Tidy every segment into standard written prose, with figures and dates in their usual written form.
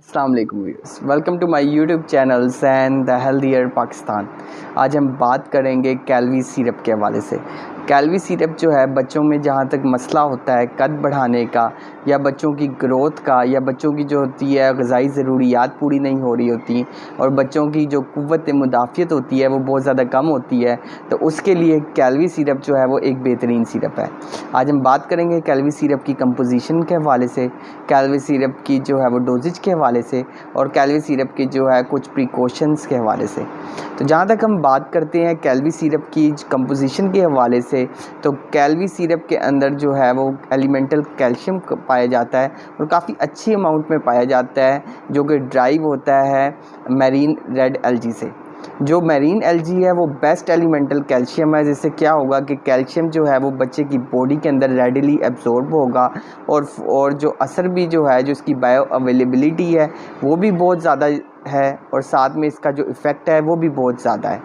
अस्सलाम वालेकुम viewers, welcome to my YouTube channels and the healthier Pakistan. आज हम बात करेंगे कैलवी सिरप के हवाले से। कैलवी सिरप जो है बच्चों में जहाँ तक मसला होता है कद बढ़ाने का या बच्चों की ग्रोथ का या बच्चों की जो होती है ग़िज़ाई ज़रूरियात पूरी नहीं हो रही होती और बच्चों की जो क़ुव्वत मुदाफ़ियत होती है वो बहुत ज़्यादा कम होती है, तो उसके लिए कैलवी सिरप जो है वो एक बेहतरीन सिरप है। आज हम बात करेंगे कैलवी सिरप की कंपोजिशन के हवाले से, कैलवी सिरप की जो है वो डोजेज के हवाले से और कैलवी सिरप की जो है कुछ प्रिकॉशंस के हवाले से। तो जहाँ तक हम बात करते हैं कैलवी सिरप की कंपोजिशन के हवाले से, तो कैलवी सिरप के अंदर जो है वो एलिमेंटल कैल्शियम पाया जाता है और काफ़ी अच्छी अमाउंट में पाया जाता है, जो कि ड्राइव होता है मैरीन रेड एल्गी से। जो मैरीन एल्गी है वो बेस्ट एलिमेंटल कैल्शियम है, जिससे क्या होगा कि कैल्शियम जो है वो बच्चे की बॉडी के अंदर रेडिली एब्जॉर्ब होगा और जो असर भी जो है, जो इसकी बायो अवेलेबिलिटी है वो भी बहुत ज़्यादा है और साथ में इसका जो इफ़ेक्ट है वो भी बहुत ज़्यादा है।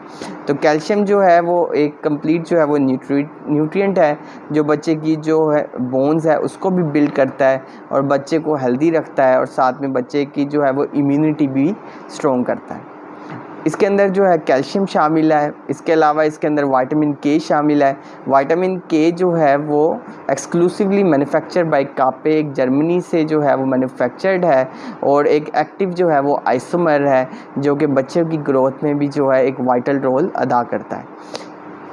तो कैल्शियम जो है वो एक कंप्लीट जो है वो न्यूट्रिएंट है, जो बच्चे की जो है बोन्स है उसको भी बिल्ड करता है और बच्चे को हेल्दी रखता है और साथ में बच्चे की जो है वो इम्यूनिटी भी स्ट्रॉन्ग करता है। इसके अंदर जो है कैल्शियम शामिल है, इसके अलावा इसके अंदर विटामिन के शामिल है। विटामिन के जो है वो एक्सक्लूसिवली मैन्युफैक्चर बाय कापे, एक जर्मनी से जो है वो मैन्युफैक्चर्ड है और एक एक्टिव जो है वो आइसोमर है, जो कि बच्चों की ग्रोथ में भी जो है एक वाइटल रोल अदा करता है।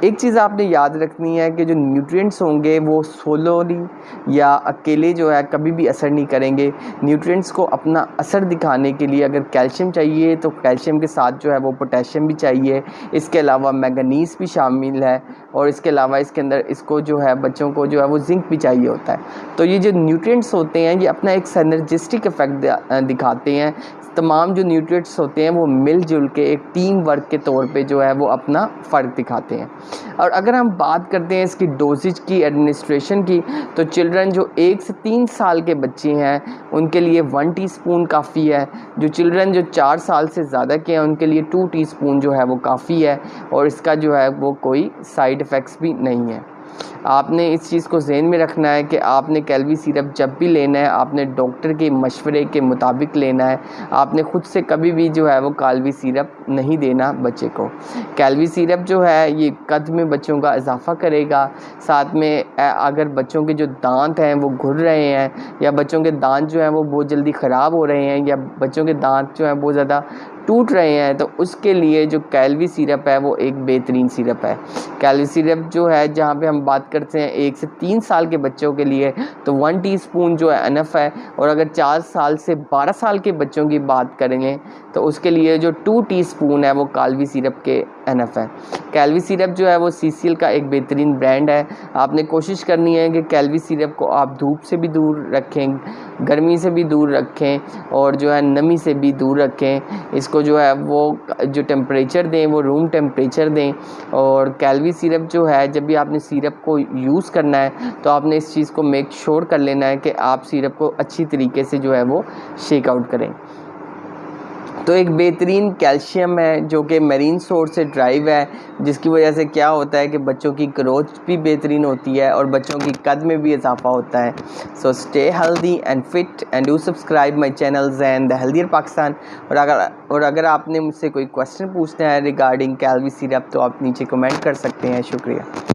एक चीज़ आपने याद रखनी है कि जो न्यूट्रिएंट्स होंगे वो सोलोली या अकेले जो है कभी भी असर नहीं करेंगे। न्यूट्रिएंट्स को अपना असर दिखाने के लिए अगर कैल्शियम चाहिए तो कैल्शियम के साथ जो है वो पोटेशियम भी चाहिए, इसके अलावा मैंगनीज़ भी शामिल है और इसके अलावा इसके अंदर इसको जो है बच्चों को जो है वो जिंक भी चाहिए होता है। तो ये जो न्यूट्रिएंट्स होते हैं ये अपना एक सिनर्जिस्टिक इफेक्ट दिखाते हैं। तमाम जो न्यूट्रिएंट्स होते हैं वो मिलजुल के एक टीम वर्क के तौर पे जो है वो अपना फ़र्क दिखाते हैं। और अगर हम बात करते हैं इसकी डोजेज की, एडमिनिस्ट्रेशन की, तो चिल्ड्रन जो 1 से 3 साल के बच्चे हैं उनके लिए 1 टीस्पून काफ़ी है। जो चिल्ड्रन जो 4 साल से ज़्यादा के हैं उनके लिए 2 टीस्पून जो है वो काफ़ी है और इसका जो है वो कोई साइड इफ़ेक्ट्स भी नहीं है। आपने इस चीज़ को ज़हन में रखना है कि आपने कैलवी सिरप जब भी लेना है आपने डॉक्टर के मशवरे के मुताबिक लेना है। आपने ख़ुद से कभी भी जो है वो कैलवी सिरप नहीं देना बच्चे को। कैलवी सिरप जो है ये कद में बच्चों का इजाफ़ा करेगा, साथ में अगर बच्चों के जो दांत हैं वो घुल रहे हैं या बच्चों के दांत जो हैं वो बहुत जल्दी ख़राब हो रहे हैं या बच्चों के दांत जो हैं बहुत ज़्यादा टूट रहे हैं, तो उसके लिए जो कैलवी सिरप है वो एक बेहतरीन सिरप है। कैलवी सिरप जो है जहाँ पे हम बात करते हैं 1 से 3 साल के बच्चों के लिए तो 1 टीस्पून जो है इनफ है और अगर 4 साल से 12 साल के बच्चों की बात करेंगे तो उसके लिए जो 2 टीस्पून है वो कैलवी सिरप के इनफ है। कैलवी सिरप जो है वो सीसीएल का एक बेहतरीन ब्रांड है। आपने कोशिश करनी है कि कैलवी सिरप को आप धूप से भी दूर रखें, गर्मी से भी दूर रखें और जो है नमी से भी दूर रखें। इसको जो है वो जो टेम्परेचर दें वो रूम टेम्परेचर दें। और कैलवी सिरप जो है जब भी आपने सिरप को यूज़ करना है तो आपने इस चीज़ को मेक श्योर कर लेना है कि आप सिरप को अच्छी तरीके से जो है वो शेक आउट करें। तो एक बेहतरीन कैल्शियम है जो कि मैरीन सोर्स से ड्राइव है, जिसकी वजह से क्या होता है कि बच्चों की ग्रोथ भी बेहतरीन होती है और बच्चों की कद में भी इजाफा होता है। So stay healthy and fit and do subscribe my channels and the healthier Pakistan. और अगर आपने मुझसे कोई क्वेश्चन पूछना है रिगार्डिंग कैलवी सिरप तो आप नीचे कमेंट कर सकते हैं। शुक्रिया।